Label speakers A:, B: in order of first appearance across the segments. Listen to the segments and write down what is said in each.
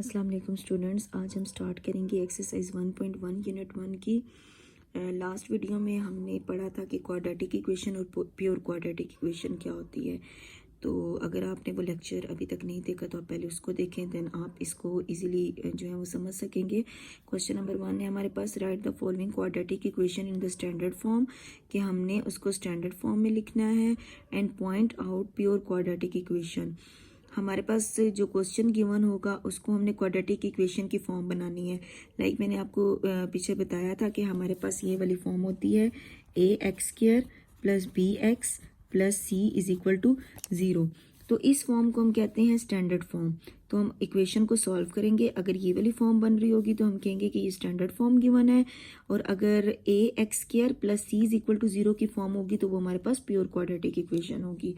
A: अस्सलाम वालेकुम स्टूडेंट्स, आज हम स्टार्ट करेंगे एक्सरसाइज 1.1 यूनिट 1 की। लास्ट वीडियो में हमने पढ़ा था कि क्वाड्रेटिक इक्वेशन और प्योर क्वाड्रेटिक इक्वेशन क्या होती है। तो अगर आपने वो लेक्चर अभी तक नहीं देखा तो आप पहले उसको देखें, देन आप इसको इजीली जो है वो समझ सकेंगे। क्वेश्चन नंबर 1 है हमारे पास, right the following quadratic equation in the standard form, कि हमने उसको स्टैंडर्ड फॉर्म में लिखना है। And point out pure quadratic equation. हमारे पास जो क्वेश्चन गिवन होगा उसको हमने क्वाड्रेटिक इक्वेशन की फॉर्म बनानी है। लाइक मैंने आपको पीछे बताया था कि हमारे पास ये वाली फॉर्म होती है ax² plus bx plus c is equal to 0। तो इस फॉर्म को हम कहते हैं स्टैंडर्ड फॉर्म। तो हम इक्वेशन को सॉल्व करेंगे। अगर ये वाली फॉर्म बन रही होगी तो हम कहेंगे कि ये स्टैंडर्ड फॉर्म गिवन है, और अगर ax² plus c is equal to 0 की फॉर्म होगी तो वो हमारे पास प्योर क्वाड्रेटिक इक्वेशन होगी।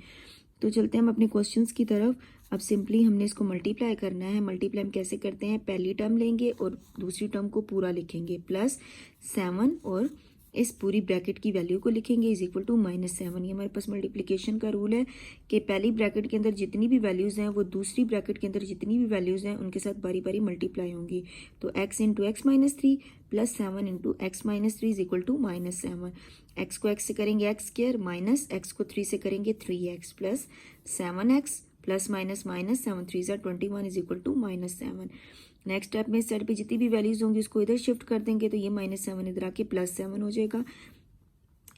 A: तो चलते हैं हम अपने क्वेश्चंस की तरफ। अब सिंपली हमने इसको मल्टीप्लाई करना है। मल्टीप्लाई हम कैसे करते हैं, पहली टर्म लेंगे और दूसरी टर्म को पूरा लिखेंगे, प्लस 7 और इस पूरी ब्रैकेट की वैल्यू को लिखेंगे इज इक्वल टू -7। ये हमारे पास मल्टीप्लिकेशन का रूल है कि पहली ब्रैकेट के अंदर जितनी भी वैल्यूज़ हैं वो दूसरी ब्रैकेट के अंदर जितनी भी वैल्यूज़ हैं उनके साथ बारी बारी मल्टीप्लाई होंगी। तो x into x minus 3 plus 7 into x minus 3 is equal to -7। X को x से करेंगे x² माइनस एक्स को 3 से करेंगे 3x plus 7x plus minus minus 7 3 ज़ा 21 is equal to -7। Next step में साइड पे जितनी भी वैल्यूज होंगी उसको इधर शिफ्ट कर देंगे तो ये -7 इधर आके +7 हो जाएगा।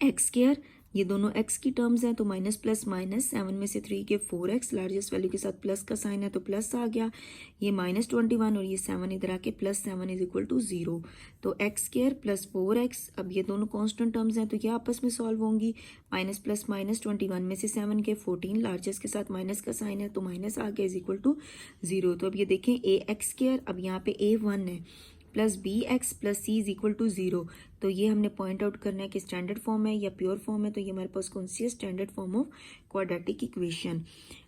A: x², ये दोनों x की टर्म्स हैं तो माइनस प्लस माइनस 7 में से 3 के 4x, लार्जेस्ट वैल्यू के साथ प्लस का साइन है तो प्लस आ गया। ये -21 और ये 7 इधर आके +7 इज इक्वल टू 0। तो x² प्लस 4x, अब ये दोनों कांस्टेंट टर्म्स हैं तो ये आपस में सॉल्व होंगी। माइनस प्लस माइनस 21 में से 7 के 14, लार्जेस्ट के साथ माइनस का साइन है तो माइनस आ गया इज इक्वल टू 0। तो अब ये देखें ax², अब यहाँ पे a1 है plus bx plus c is equal to 0। तो ये हमने पॉइंट आउट करना है कि स्टैंडर्ड फॉर्म है या प्योर फॉर्म है। तो ये हमारे पास कौन सी है, standard form of quadratic equation.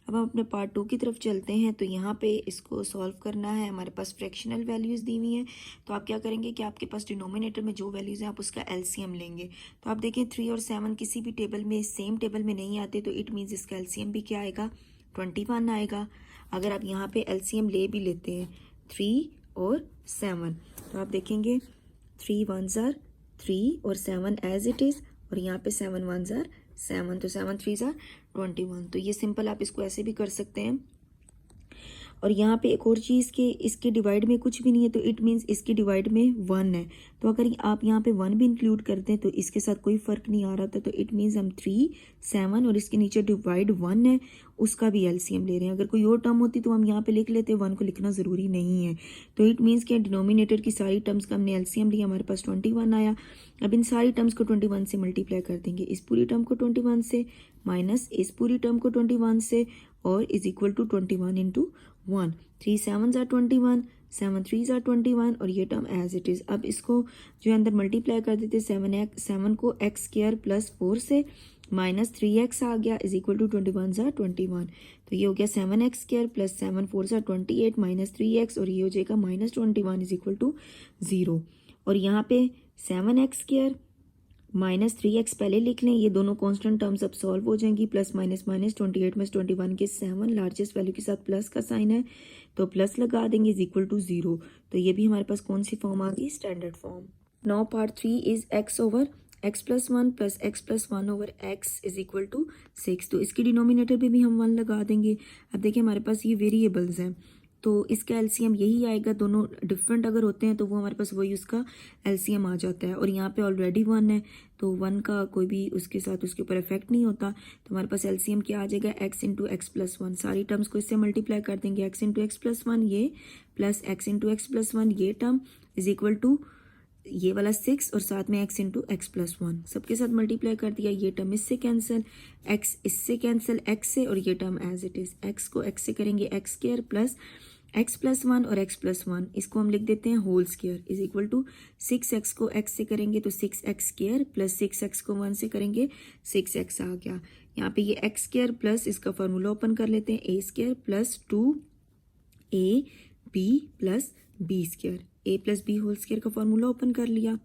A: अब हम अपने पार्ट 2 की तरफ चलते हैं। तो यहाँ पे इसको सॉल्व करना है। हमारे पास फ्रैक्शनल वैल्यूज़ दी हुई हैं। तो आप क्या करेंगे कि आपके पास डिनोमिनेटर में जो वैल्यूज़ हैं आप उसका एलसीएम लेंगे। तो आप देखें 3 और 7 किसी भी टेबल में सेम टेबल में नहीं आते, तो इट मीन्स इसका एलसीएम भी क्या आएगा, 21 आएगा। अगर आप यहाँ पे एलसीएम ले भी लेते हैं 3 और 7, तो आप देखेंगे 3 1s are 3 और 7 एज इट इज़, और यहाँ पे 7 1s are 7, तो 7 3s are 21। तो ये सिंपल आप इसको ऐसे भी कर सकते हैं। और यहाँ पे एक और चीज़ के इसके डिवाइड में कुछ भी नहीं है तो इट मीन्स इसके डिवाइड में 1 है। तो अगर आप यहाँ पे 1 भी इंक्लूड करते हैं तो इसके साथ कोई फ़र्क नहीं आ रहा था। तो इट मीन्स हम 3 7 और इसके नीचे डिवाइड 1 है उसका भी एलसीएम ले रहे हैं। अगर कोई और टर्म होती तो हम यहाँ पे लिख लेते, 1 को लिखना ज़रूरी नहीं है। तो इट मीन्स कि डिनोमिनेटर की सारी टर्म्स का हमने एलसीएम लिया, हमारे पास 21 आया। अब इन सारी टर्म्स को 21 से मल्टीप्लाई कर देंगे, इस पूरी टर्म को 21 से माइनस इस पूरी टर्म को 21 से, और is equal to 21 into 1। 3 7s are 21, 7 3s are 21 और ये टर्म एज इट इज़। अब इसको जो है अंदर मल्टीप्लाई कर देते, 7 को x² प्लस 4 से माइनस 3x आ गया is equal to 21s are 21। तो ये हो गया 7x² plus 7 4s are 28 minus 3x, और ये हो जाएगा -21 इज इक्वल टू 0। और यहाँ पे 7x² माइनस 3x पहले लिख लें, ये दोनों कांस्टेंट टर्म्स अब सॉल्व हो जाएंगी। प्लस माइनस माइनस 28 में 21 के 7, लार्जेस्ट वैल्यू के साथ प्लस का साइन है तो प्लस लगा देंगे इज इक्वल टू 0। तो ये भी हमारे पास कौन सी फॉर्म आ गई, standard form. Now part 3 is x over x plus 1 plus x plus 1 over x is equal to 6। तो इसकी डिनोमिनेटर पे भी हम 1 लगा देंगे। अब देखिए हमारे पास ये वेरिएबल्स हैं तो इसका एलसीएम यही आएगा। दोनों डिफरेंट अगर होते हैं तो वो हमारे पास वही उसका एलसीएम आ जाता है। और यहाँ पे ऑलरेडी 1 है तो 1 का कोई भी उसके साथ उसके ऊपर इफेक्ट नहीं होता। तो हमारे पास एलसीएम क्या आ जाएगा, x इंटू एक्स प्लस 1। सारी टर्म्स को इससे मल्टीप्लाई कर देंगे, x इंटू एक्स प्लस 1 ये plus x into x plus 1 ये टर्म इज इक्वल टू ये वाला 6 और साथ में x इंटू एक्स प्लस 1 सबके साथ मल्टीप्लाई कर दिया। ये टर्म इससे कैंसिल, x इससे कैंसिल x से, और ये term as it is. x को x से करेंगे x² प्लस x प्लस 1 और x प्लस 1, इसको हम लिख देते हैं whole square is equal to 6x को x से करेंगे तो 6x² प्लस 6x को 1 से करेंगे 6x आ गया। यहाँ पे ये x² प्लस इसका फार्मूला ओपन कर लेते हैं, a² plus 2ab plus b², a plus b whole square का फार्मूला ओपन कर लिया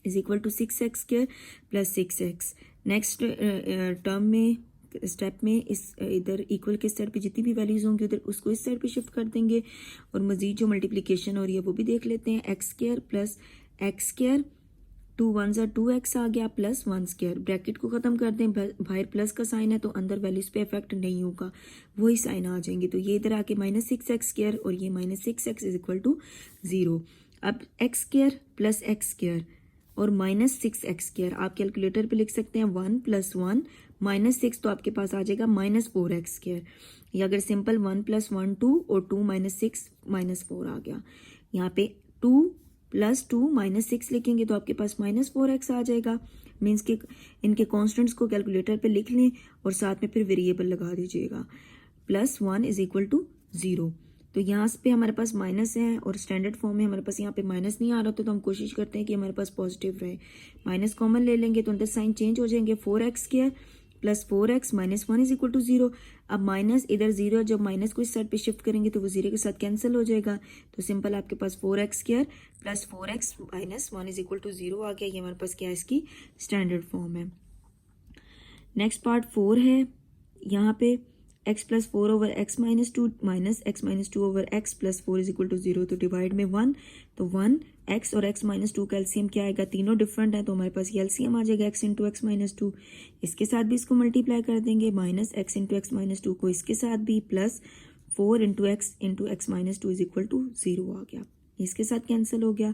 A: is equal to 6x² plus 6x। Next term में स्टेप में इस इधर इक्वल के साइड पे जितनी भी वैल्यूज़ होंगी उधर उसको इस साइड पे शिफ्ट कर देंगे और मज़ीद जो मल्टीप्लिकेशन हो रही है वो भी देख लेते हैं। X square plus x square, 2 1 ज़ा 2x आ गया प्लस 1 स्क्वायर, ब्रैकेट को ख़त्म कर दें, बाहर प्लस का साइन है तो अंदर वैल्यूज़ पे इफेक्ट नहीं होगा, वही साइन आ जाएंगे। तो ये इधर आके माइनस 6x स्क्वायर और ये minus 6x is equal to 0। अब x square plus x square और माइनस 6x स्क्वायर आप कैलकुलेटर पे लिख सकते हैं 1 + 1 माइनस 6, तो आपके पास आ जाएगा माइनस 4x स्क्वायर। या अगर सिंपल 1 + 1 2 और 2 - 6 -4 आ गया। यहाँ पे 2 + 2 - 6 लिखेंगे तो आपके पास -4x आ जाएगा। मीन्स के इनके कॉन्स्टेंट्स को कैलकुलेटर पे लिख लें और साथ में फिर वेरिएबल लगा दीजिएगा। +1 इज इक्वल टू 0। तो यहाँ पे हमारे पास माइनस है और स्टैंडर्ड फॉर्म में हमारे पास यहाँ पे माइनस नहीं आ रहा, तो हम कोशिश करते हैं कि हमारे पास पॉजिटिव रहे। माइनस कॉमन ले लेंगे तो अंदर साइन चेंज हो जाएंगे, 4x square plus 4x -1 is equal to 0। अब माइनस इधर 0, जब माइनस को इस साइड पे शिफ्ट करेंगे तो वो 0 के साथ कैंसिल हो जाएगा। तो सिंपल आपके पास 4x square plus 4x -1 is equal to 0 आ गया। ये हमारे पास क्या है, इसकी स्टैंडर्ड फॉर्म है। नेक्स्ट पार्ट 4 है। यहाँ पे x + 4 over x - 2 minus x - 2 over x + 4 is equal to 0। तो डिवाइड में 1, तो 1 x और x - 2 का एलसीएम क्या आएगा, तीनों डिफरेंट है तो हमारे पास ये एलसीएम आ जाएगा x × x - 2। इसके साथ भी इसको मल्टीप्लाई कर देंगे, माइनस x × x - 2 को इसके साथ भी, plus 4 × x × x - 2 is equal to 0 आ गया। इसके साथ कैंसिल हो गया,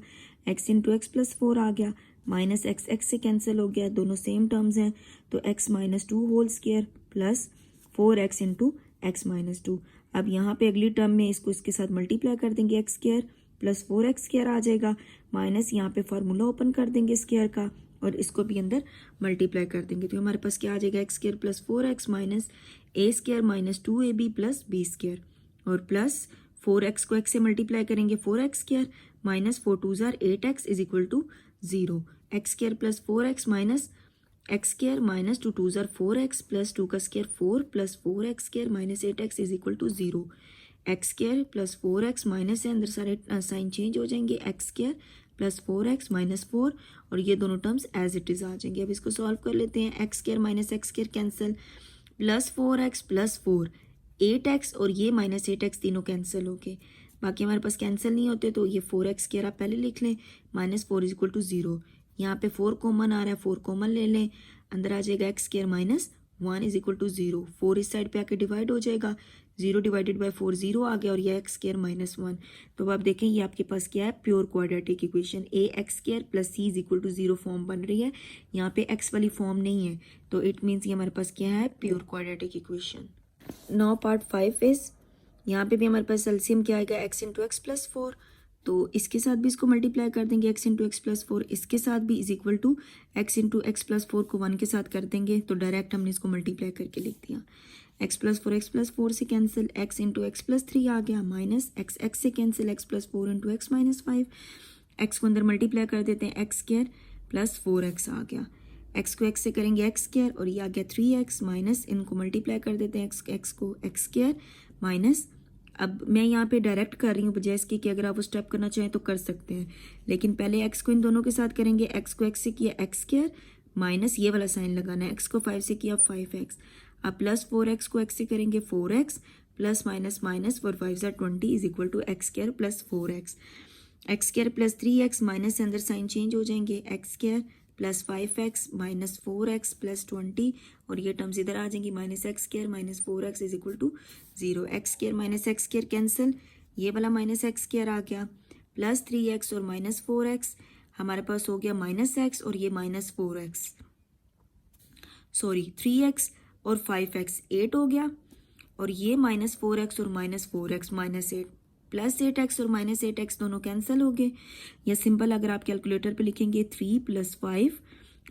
A: x × x + 4 आ गया, माइनस x से कैंसिल हो गया, दोनों सेम टर्म्स हैं। तो x - 2 whole square plus 4x × x - 2। अब यहाँ पे अगली टर्म में इसको इसके साथ मल्टीप्लाई कर देंगे, x square plus 4x square आ जाएगा, माइनस यहाँ पे फार्मूला ओपन कर देंगे स्क्वायर का और इसको भी अंदर मल्टीप्लाई कर देंगे। तो हमारे पास क्या आ जाएगा, x square plus 4x minus a square minus 2ab plus b square और प्लस 4x को x से मल्टीप्लाई करेंगे, 4x स्क्वायर माइनस 4 2 ज़ार 8x is equal to 0। x square plus 4x minus x square minus 2 2 ज़ार 4x plus 2 का square 4 plus 4x square minus 8x is equal to 0। x square plus 4x minus है, अंदर सारे sign change हो जाएंगे, x square plus 4x minus 4 और ये दोनों टर्म्स एज इट इज़ आ जाएंगे। अब इसको सॉल्व कर लेते हैं, x square minus x square cancel, plus 4x plus 4 8x और ये माइनस 8x तीनों कैंसिल हो गए। बाकी हमारे पास कैंसिल नहीं होते तो ये 4x स्क्वायर आप पहले लिख लें, माइनस 4 इज इक्वल टू 0। यहाँ पे 4 कॉमन आ रहा है, 4 कॉमन ले लें, अंदर आ जाएगा x square minus 1 is equal to 0। 4 इस साइड पे आके डिवाइड हो जाएगा, 0 डिवाइडेड बाय 4 0 आ गया और ये x स्क्वायर माइनस 1। तो अब आप देखें ये आपके पास क्या है, pure quadratic equation, a x square plus c is equal to 0 form बन रही है। यहाँ पे x वाली फॉर्म नहीं है तो इट मीन्स ये हमारे पास क्या है, pure quadratic equation. Now part 5 is, यहाँ पे भी हमारे पास एलसीएम क्या आएगा, x × x + 4। तो इसके साथ भी इसको मल्टीप्लाई कर देंगे, x × x + 4 इसके साथ भी is equal to x × x + 4 को 1 के साथ कर देंगे तो डायरेक्ट हमने इसको मल्टीप्लाई करके लिख दिया। x + 4 x + 4 से कैंसिल, x × x + 3 आ गया, माइनस x से कैंसिल, x + 4 × x - 5। x को अंदर मल्टीप्लाई कर देते हैं, x स्क्वायर प्लस 4x आ गया, x को x से करेंगे x स्क्वायर और ये आ गया 3x, माइनस इनको मल्टीप्लाई कर देते हैं x को x स्क्वायर माइनस, अब मैं यहाँ पे डायरेक्ट कर रही हूँ बजाय इसके कि अगर आप वो स्टेप करना चाहें तो कर सकते हैं, लेकिन पहले x को इन दोनों के साथ करेंगे, x को x से किया x स्क्वायर माइनस ये वाला साइन लगाना है, x को 5 से किया 5x, अब प्लस 4x को x से करेंगे 4x प्लस माइनस माइनस 4 5 ज़ार 20 is equal to x square plus 4x, x square plus 3x minus से अंदर साइन चेंज हो जाएंगे, x square plus 5x minus 4x plus 20 और ये टर्म्स इधर आ जाएंगी, minus x square minus 4x is equal to 0। x square minus x square cancel, ये वाला माइनस x स्क्वायर आ गया, प्लस 3x और माइनस 4x हमारे पास हो गया माइनस x और ये माइनस 4x, सॉरी 3x और 5x 8 हो गया और ये माइनस 4x और minus 4x minus 8 plus 8x और माइनस 8x दोनों कैंसिल हो गए। या सिंपल अगर आप कैलकुलेटर पे लिखेंगे 3 + 5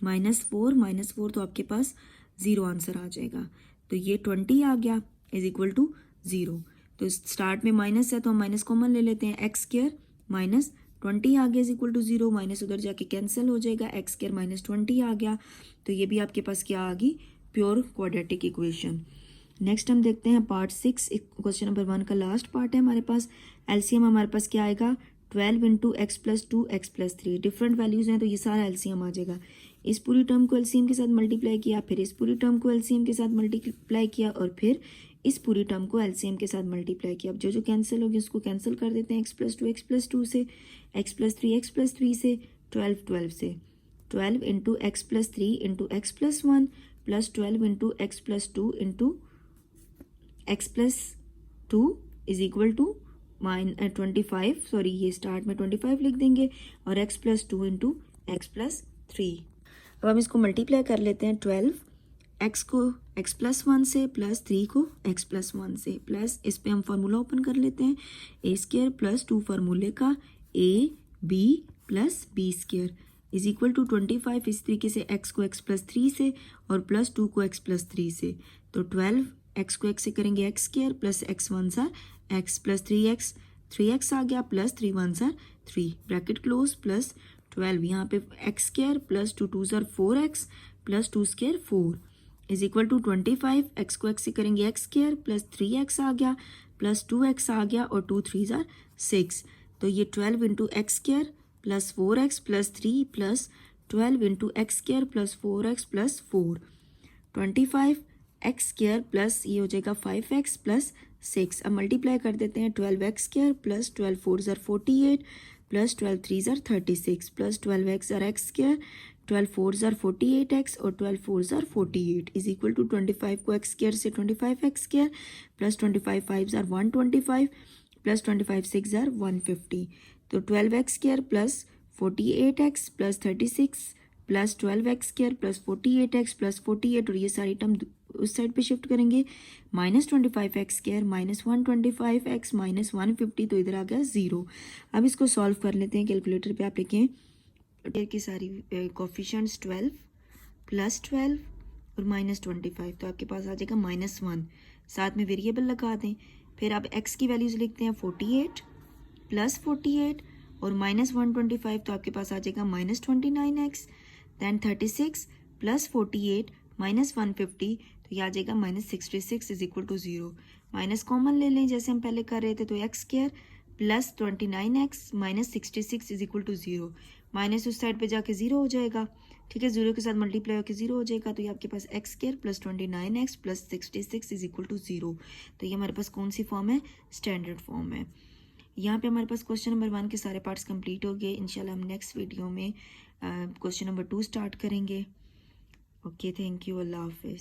A: -4 तो आपके पास 0 आंसर आ जाएगा। तो ये 20 आ गया इज इक्वल टू 0। तो स्टार्ट में माइनस है तो हम माइनस कॉमन ले लेते हैं, x स्क्वायर माइनस 20 आ गया इज इक्वल टू 0, माइनस उधर जाके कैंसिल हो जाएगा, x स्क्वायर माइनस 20 आ गया। तो ये भी आपके पास क्या आ गई, प्योर क्वाड्रेटिक इक्वेशन। नेक्स्ट हम देखते हैं पार्ट 6, क्वेश्चन नंबर 1 का लास्ट पार्ट है हमारे पास। एलसीएम हमारे पास क्या आएगा, 12 × x + 2 x + 3, डिफरेंट वैल्यूज़ हैं तो ये सारा एलसीएम आ जाएगा। इस पूरी टर्म को एलसीएम के साथ मल्टीप्लाई किया, फिर इस पूरी टर्म को एलसीएम के साथ मल्टीप्लाई किया और फिर इस पूरी टर्म को एलसीएम के साथ मल्टीप्लाई किया। अब जो जो कैंसिल होगी उसको कैंसिल कर देते हैं, एक्स प्लस टू से, एक्स प्लस थ्री से, 12 से, 12 into x plus three into x plus one plus 12 into x plus two into x plus two is equal to 25, sorry ये स्टार्ट में 25 लिख देंगे, और x plus two into x plus three. अब हम इसको मल्टीप्लाई कर लेते हैं, 12 एक्स को एक्स प्लस वन से प्लस 3 को एक्स प्लस वन से प्लस, इस पे हम फार्मूला ओपन कर लेते हैं, ए स्क्र प्लस 2 फार्मूले का a b plus b square is equal to 25। इस तरीके से एक्स को एक्स प्लस थ्री से और प्लस 2 को एक्स प्लस थ्री से, तो 12 एक्स को एक्स से करेंगे x square plus x one सा एक्स प्लस 3x आ गया प्लस 3 वन सा 3 ब्रैकेट क्लोज प्लस 12, यहाँ पे एक्स स्क्र प्लस 2 2 ज़र 4x plus 2 square 4 is equal to 25। X को एक्स से करेंगे एक्स स्क्र प्लस 3x आ गया प्लस 2x आ गया और 2 3 ज़र 6, तो ये 12 into x square plus 4x plus 3 plus 12 into x square plus 4x plus 4, 25 x square plus ये हो जाएगा 5x प्लस 6। अब मल्टीप्लाई कर देते हैं, 12 एक्स स्क्र प्लस 12 4 ज़र 48 प्लस 12 3 ज़र 36 प्लस 12 एक्स ज़र एक्स स्क्र 12 4 ज़र 48x और 12 4 ज़र 48 इज इक्वल टू 25 को एक्स स्क्र से 25 एक्स स्क्र प्लस 25 5 ज़र 125 प्लस 25 6 ज़र 150, तो 12 x square plus 48x plus 36 plus 12 x square plus 48x plus 48, और ये सारी टर्म उस साइड पे शिफ्ट करेंगे, minus 25 x square minus 125x minus 150, तो इधर आ गया 0। अब इसको सॉल्व कर लेते हैं, कैलकुलेटर पे आप लिखें की सारी कोफिशिएंट्स 12 प्लस 12 और माइनस 25, तो आपके पास आ जाएगा -1, साथ में वेरिएबल लगा दें, फिर आप x की वैल्यूज़ लिखते हैं 48 प्लस 48 और माइनस 125, तो आपके पास आ जाएगा -29x, दैन 36 प्लस 48 माइनस 150, तो ये आ जाएगा -66 is equal to 0। Minus common ले लें जैसे हम पहले कर रहे थे, तो x square plus 29x minus 66 is equal to 0, minus उस साइड पे जाके 0 हो जाएगा, ठीक है, 0 के साथ मल्टीप्लाई होकर 0 हो जाएगा, तो ये आपके पास एक्स स्क्र प्लस 29x प्लस 66 इज इक्वल टू 0। तो ये हमारे पास कौन सी फॉर्म है, स्टैंडर्ड फॉर्म है। यहाँ पे हमारे पास क्वेश्चन नंबर 1 के सारे पार्ट्स कंप्लीट हो गए। इंशाल्लाह हम नेक्स्ट वीडियो में क्वेश्चन नंबर 2 स्टार्ट करेंगे। ओके, थैंक यू, अल्लाह हाफिज़।